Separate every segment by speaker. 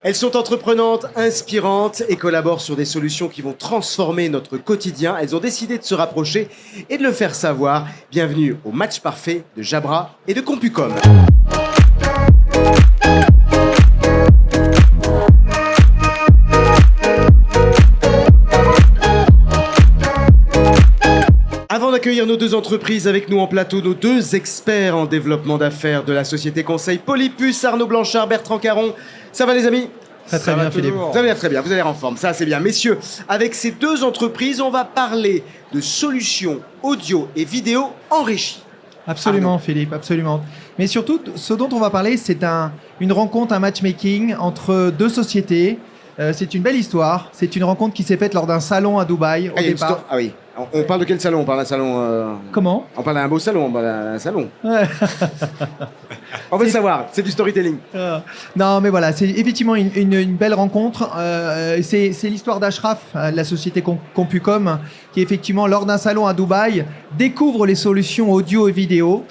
Speaker 1: Elles sont entreprenantes, inspirantes et collaborent sur des solutions qui vont transformer notre quotidien. Elles ont décidé de se rapprocher et de le faire savoir. Bienvenue au match parfait de Jabra et de Compucom. Avant d'accueillir nos deux entreprises, avec nous en plateau, nos deux experts en développement d'affaires de la société conseil Polypus, Arnaud Blanchard, Bertrand Caron. Ça va les amis ?
Speaker 2: Très bien, Philippe.
Speaker 1: Vous avez l'air très bien, vous avez l'air en forme, ça c'est bien. Messieurs, avec ces deux entreprises, on va parler de solutions audio et vidéo enrichies.
Speaker 2: Absolument,
Speaker 1: Arnaud.
Speaker 2: Philippe, absolument. Mais surtout, ce dont on va parler, c'est une rencontre, un matchmaking entre deux sociétés. C'est une belle histoire. C'est une rencontre qui s'est faite lors d'un salon à Dubaï au départ.
Speaker 1: Ah oui, on parle de quel salon ? On parle d'un salon...
Speaker 2: Comment ?
Speaker 1: On parle d'un beau salon, on parle d'un salon.
Speaker 2: Ouais.
Speaker 1: On veut le savoir, c'est du storytelling.
Speaker 2: Non, mais voilà, c'est effectivement une belle rencontre. C'est l'histoire d'Ashraf, la société Compucom, qui effectivement, lors d'un salon à Dubaï, découvre les solutions audio et vidéo,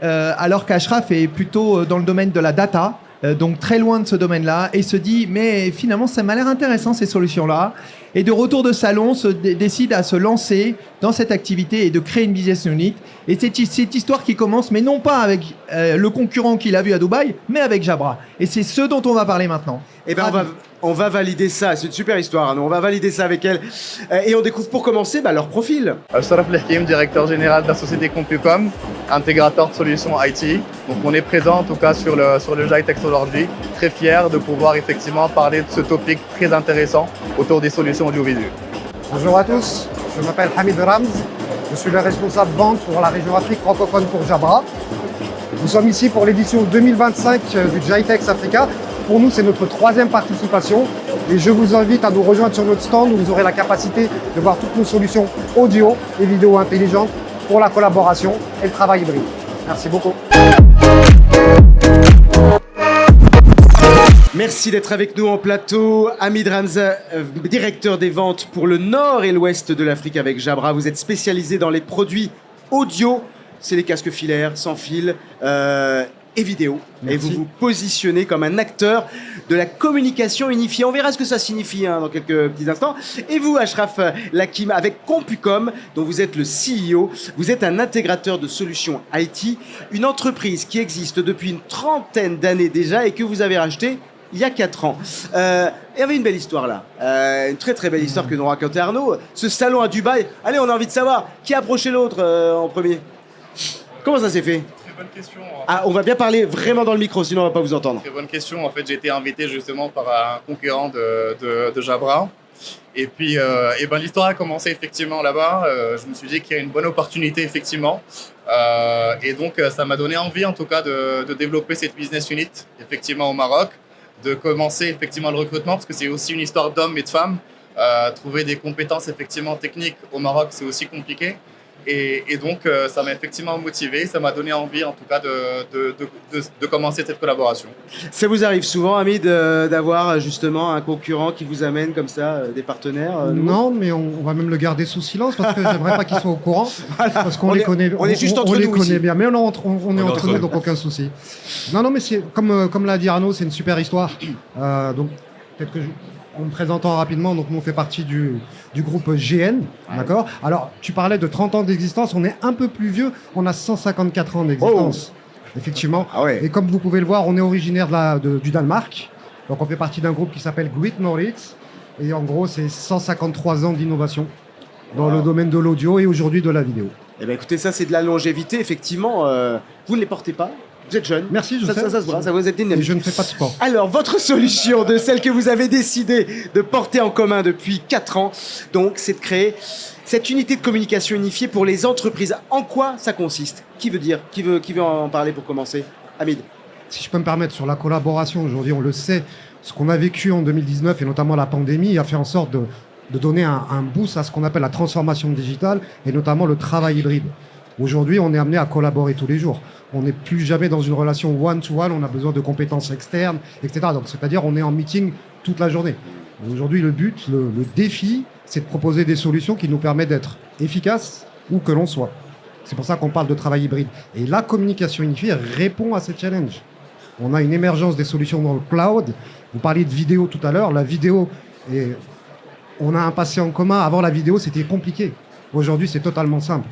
Speaker 2: alors qu'Ashraf est plutôt dans le domaine de la data, donc très loin de ce domaine-là, et se dit, mais finalement, ça m'a l'air intéressant, ces solutions-là. Et de retour de salon, décide à se lancer dans cette activité et de créer une business unit. Et c'est cette histoire qui commence, mais non pas avec le concurrent qu'il a vu à Dubaï, mais avec Jabra. Et c'est ce dont on va parler maintenant.
Speaker 1: Eh bien, on va valider ça. C'est une super histoire, Arnaud. On va valider ça avec elle. Et on découvre pour commencer leur profil.
Speaker 3: Ashraf Lehkim, directeur général de la société Compucom, intégrateur de solutions IT. Donc on est présent en tout cas sur le GITEX aujourd'hui. Très fier de pouvoir effectivement parler de ce topic très intéressant autour des solutions audiovisuelles.
Speaker 4: Bonjour à tous, je m'appelle Hamid Ramz, je suis le responsable vente pour la région Afrique francophone pour Jabra. Nous sommes ici pour l'édition 2025 du GITEX Africa. Pour nous, c'est notre troisième participation et je vous invite à nous rejoindre sur notre stand où vous aurez la capacité de voir toutes nos solutions audio et vidéo intelligentes pour la collaboration et le travail hybride. Merci beaucoup.
Speaker 1: Merci d'être avec nous en plateau. Hamid Ramza, directeur des ventes pour le nord et l'ouest de l'Afrique avec Jabra. Vous êtes spécialisé dans les produits audio. C'est les casques filaires, sans fil et vidéo.
Speaker 2: Merci.
Speaker 1: Et vous vous positionnez comme un acteur de la communication unifiée. On verra ce que ça signifie dans quelques petits instants. Et vous, Ashraf Lehkim, avec Compucom, dont vous êtes le CEO, vous êtes un intégrateur de solutions IT, une entreprise qui existe depuis une trentaine d'années déjà et que vous avez rachetée il y a 4 ans. Il y avait une belle histoire là, une très très belle histoire que nous racontait Arnaud. Ce salon à Dubaï, allez, on a envie de savoir qui a approché l'autre en premier. Comment ça s'est fait ?
Speaker 3: Très bonne question.
Speaker 1: On va bien parler vraiment dans le micro, sinon on va pas vous entendre.
Speaker 3: Très bonne question. En fait, j'ai été invité justement par un concurrent de Jabra. Et puis, l'histoire a commencé effectivement là-bas. Je me suis dit qu'il y a une bonne opportunité effectivement. Et donc, ça m'a donné envie en tout cas de développer cette business unit effectivement au Maroc, de commencer effectivement le recrutement parce que c'est aussi une histoire d'hommes et de femmes. Trouver des compétences effectivement techniques au Maroc, c'est aussi compliqué. Et donc, ça m'a effectivement motivé, ça m'a donné envie en tout cas de commencer cette collaboration.
Speaker 1: Ça vous arrive souvent, Hamid, d'avoir justement un concurrent qui vous amène comme ça des partenaires nouveaux ?
Speaker 4: Non, mais on va même le garder sous silence parce que j'aimerais pas qu'ils soient au courant. Parce qu'on les connaît.
Speaker 1: On est juste entre
Speaker 4: on les
Speaker 1: nous
Speaker 4: connaît
Speaker 1: ici.
Speaker 4: bien. Mais on est entre nous, donc aucun souci. Non, mais c'est comme l'a dit Arnaud, c'est une super histoire. Donc peut-être que en me présentant rapidement, donc nous on fait partie du groupe GN, d'accord ? Alors tu parlais de 30 ans d'existence, on est un peu plus vieux, on a 154 ans d'existence, effectivement.
Speaker 1: Ah ouais.
Speaker 4: Et comme vous pouvez le voir, on est originaire du Danemark, donc on fait partie d'un groupe qui s'appelle Great Nordics, et en gros c'est 153 ans d'innovation dans le domaine de l'audio et aujourd'hui de la vidéo.
Speaker 1: Eh bien écoutez, ça c'est de la longévité, effectivement. Vous ne les portez pas, vous êtes jeune.
Speaker 4: Merci, je sais.
Speaker 1: Ça se voit, ça vous êtes
Speaker 4: Et
Speaker 1: dynamique.
Speaker 4: je ne fais pas de sport.
Speaker 1: Alors, votre solution, de celle que vous avez décidé de porter en commun depuis 4 ans, donc, c'est de créer cette unité de communication unifiée pour les entreprises. En quoi ça consiste ? Qui veut en parler pour commencer ? Hamid.
Speaker 4: Si je peux me permettre, sur la collaboration, aujourd'hui on le sait, ce qu'on a vécu en 2019 et notamment la pandémie a fait en sorte de donner un boost à ce qu'on appelle la transformation digitale et notamment le travail hybride. Aujourd'hui, on est amené à collaborer tous les jours. On n'est plus jamais dans une relation one-to-one, on a besoin de compétences externes, etc. Donc, c'est-à-dire on est en meeting toute la journée. Aujourd'hui, le but, le défi, c'est de proposer des solutions qui nous permettent d'être efficaces où que l'on soit. C'est pour ça qu'on parle de travail hybride. Et la communication unifiée répond à ces challenges. On a une émergence des solutions dans le cloud. Vous parliez de vidéo tout à l'heure. La vidéo, on a un passé en commun. Avant, la vidéo, c'était compliqué. Aujourd'hui, c'est totalement simple.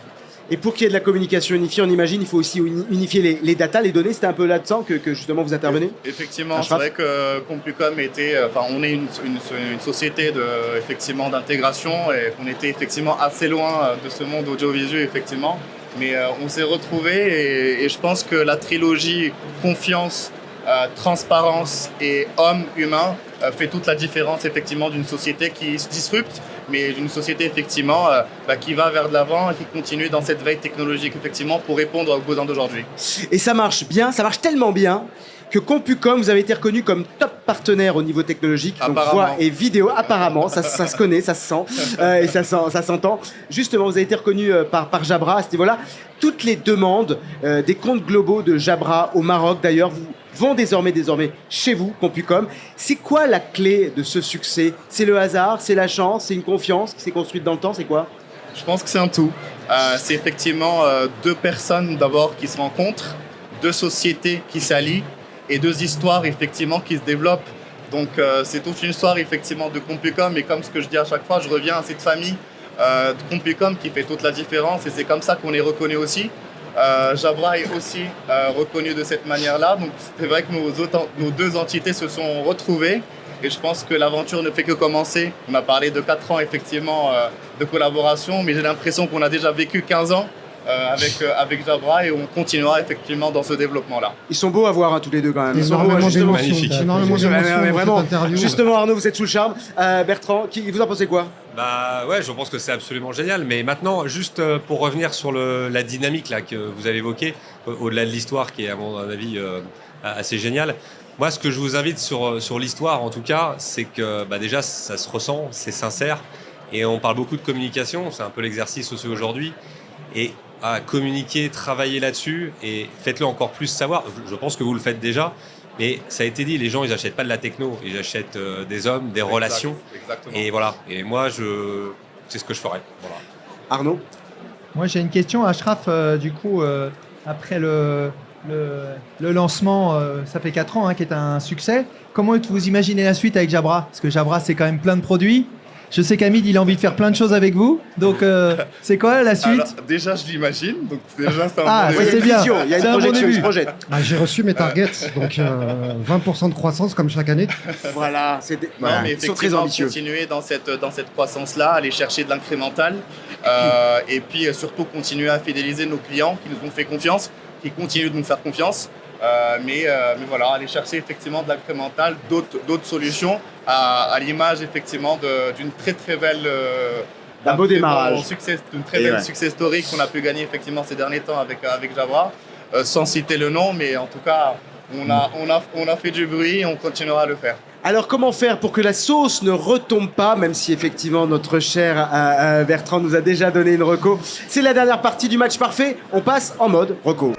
Speaker 1: Et pour qu'il y ait de la communication unifiée, on imagine, il faut aussi unifier les datas, les données. C'était un peu là-dedans que justement vous intervenez.
Speaker 3: Effectivement, c'est
Speaker 1: Ashraf.
Speaker 3: vrai que Compucom était, on est une société effectivement d'intégration et qu'on était effectivement assez loin de ce monde audiovisuel effectivement. Mais on s'est retrouvés et je pense que la trilogie confiance, transparence et homme humain fait toute la différence effectivement d'une société qui se disrupte, mais d'une société effectivement qui va vers de l'avant et qui continue dans cette veille technologique effectivement pour répondre aux besoins d'aujourd'hui.
Speaker 1: Et ça marche bien, ça marche tellement bien que Compucom, vous avez été reconnu comme top partenaire au niveau technologique, donc voix et vidéo, apparemment, ça se connaît, ça se sent, et ça s'entend. Justement, vous avez été reconnu par Jabra à ce niveau-là. Toutes les demandes des comptes globaux de Jabra au Maroc, d'ailleurs, vont désormais chez vous, Compucom. C'est quoi la clé de ce succès? C'est le hasard, c'est la chance, c'est une confiance qui s'est construite dans le temps, c'est quoi?
Speaker 3: Je pense que c'est un tout. C'est effectivement deux personnes d'abord qui se rencontrent, deux sociétés qui s'allient et deux histoires effectivement qui se développent. Donc c'est toute une histoire effectivement de Compucom et comme ce que je dis à chaque fois, je reviens à cette famille de Compucom qui fait toute la différence et c'est comme ça qu'on est reconnu aussi. Jabra est aussi reconnu de cette manière-là, donc c'est vrai que nos deux entités se sont retrouvées et je pense que l'aventure ne fait que commencer. On a parlé de 4 ans effectivement de collaboration, mais j'ai l'impression qu'on a déjà vécu 15 ans avec Jabra et on continuera effectivement dans ce développement-là.
Speaker 1: Ils sont beaux à voir tous les deux quand même. Ils sont beaux,
Speaker 4: Énormément
Speaker 1: justement.
Speaker 4: d'émotions. Énormément d'émotions dans
Speaker 1: Vraiment.
Speaker 4: cette interview.
Speaker 1: Justement, Arnaud, vous êtes sous le charme. Bertrand, vous en pensez quoi?
Speaker 5: Bah ouais, je pense que c'est absolument génial. Mais maintenant, juste pour revenir sur la dynamique là, que vous avez évoquée, au-delà de l'histoire qui est à mon avis assez géniale, moi ce que je vous invite sur l'histoire en tout cas, c'est que déjà ça se ressent, c'est sincère. Et on parle beaucoup de communication, c'est un peu l'exercice aussi aujourd'hui. Et à communiquer, travailler là-dessus et faites-le encore plus savoir. Je pense que vous le faites déjà. Mais ça a été dit, les gens, ils n'achètent pas de la techno, ils achètent des hommes, des relations.
Speaker 3: Exactement.
Speaker 5: Et voilà. Et moi, c'est ce que je ferais. Voilà.
Speaker 1: Arnaud?
Speaker 2: Moi, j'ai une question, Ashraf. Du coup, après le lancement, ça fait 4 ans, qui est un succès. Comment vous imaginez la suite avec Jabra? Parce que Jabra, c'est quand même plein de produits. Je sais qu'Hamid, il a envie de faire plein de choses avec vous. Donc, c'est quoi la suite?
Speaker 3: Alors, déjà, je l'imagine. Donc, déjà, c'est un
Speaker 2: Ah,
Speaker 3: bon
Speaker 2: ça,
Speaker 3: début.
Speaker 2: c'est bien.
Speaker 1: Il y a une
Speaker 2: C'est un bon
Speaker 1: projection,
Speaker 2: début.
Speaker 1: il se projette.
Speaker 4: J'ai reçu mes targets, donc 20% de croissance comme chaque année.
Speaker 1: Voilà,
Speaker 3: Non, mais
Speaker 1: ils sont très
Speaker 3: effectivement,
Speaker 1: ambitieux.
Speaker 3: continuer dans cette croissance-là, aller chercher de l'incrémental et puis surtout continuer à fidéliser nos clients qui nous ont fait confiance, qui continuent de nous faire confiance. Mais voilà, aller chercher effectivement de l'incrémental, d'autres solutions à l'image effectivement d'une très très belle
Speaker 1: D'un beau démarrage.
Speaker 3: d'une très belle success story qu'on a pu gagner effectivement ces derniers temps avec Jabra, sans citer le nom, mais en tout cas on a fait du bruit et on continuera à le faire.
Speaker 1: Alors comment faire pour que la sauce ne retombe pas, même si effectivement notre cher Bertrand nous a déjà donné une reco. C'est la dernière partie du match parfait, on passe en mode reco.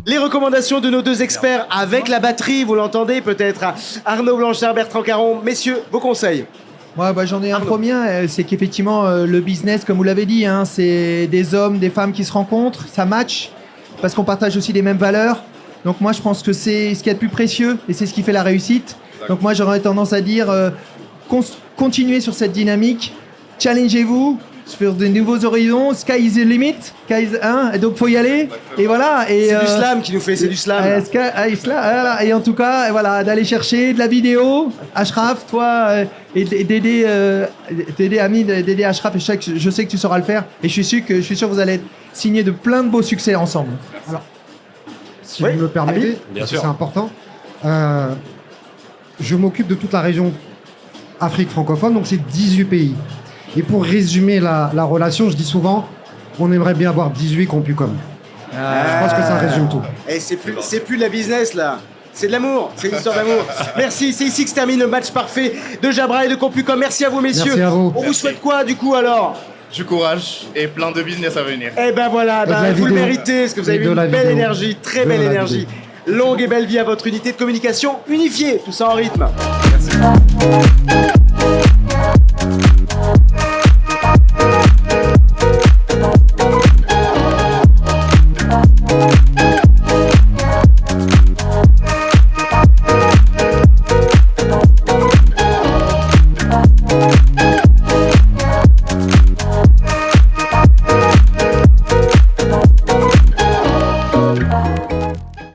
Speaker 1: Les recommandations de nos deux experts avec la batterie, vous l'entendez peut-être, Arnaud Blanchard, Bertrand Caron. Messieurs, vos conseils.
Speaker 2: Ouais, j'en ai un premier, c'est qu'effectivement le business, comme vous l'avez dit, c'est des hommes, des femmes qui se rencontrent, ça match, parce qu'on partage aussi les mêmes valeurs. Donc moi je pense que c'est ce qu'il y a de plus précieux et c'est ce qui fait la réussite. Donc moi j'aurais tendance à dire continuez sur cette dynamique, challengez-vous sur de nouveaux horizons, sky is the limit, et donc faut y aller. Et voilà. Et
Speaker 1: C'est du slam qui nous fait, c'est du slam.
Speaker 2: Et en tout cas, voilà, d'aller chercher de la vidéo. Ashraf, toi, et d'aider Hamid, d'aider Ashraf. Et je sais que tu sauras le faire. Et je suis sûr que vous allez signer de plein de beaux succès ensemble. Alors,
Speaker 4: Si vous me le permettez,
Speaker 5: Bien
Speaker 4: parce que
Speaker 5: sûr.
Speaker 4: c'est important. Je m'occupe de toute la région Afrique francophone, donc c'est 18 pays. Et pour résumer la relation, je dis souvent, on aimerait bien avoir 18 Compucom. Je pense que ça résume tout.
Speaker 1: Et c'est plus de la business là. C'est de l'amour, c'est une histoire d'amour. Merci, c'est ici que se termine le match parfait de Jabra et de Compucom. Merci à vous messieurs.
Speaker 4: Merci à vous.
Speaker 1: On vous souhaite quoi du coup alors?
Speaker 3: Du courage et plein de business à venir.
Speaker 1: Eh ben voilà,
Speaker 4: Et de la
Speaker 1: vous le
Speaker 4: vidéo.
Speaker 1: méritez, parce que vous avez
Speaker 4: Et
Speaker 1: eu
Speaker 4: de
Speaker 1: une
Speaker 4: la
Speaker 1: belle
Speaker 4: vidéo.
Speaker 1: énergie, très
Speaker 4: De
Speaker 1: belle
Speaker 4: la
Speaker 1: énergie.
Speaker 4: vidéo.
Speaker 1: Longue et belle vie à votre unité de communication unifiée, tout ça en rythme.
Speaker 3: Merci.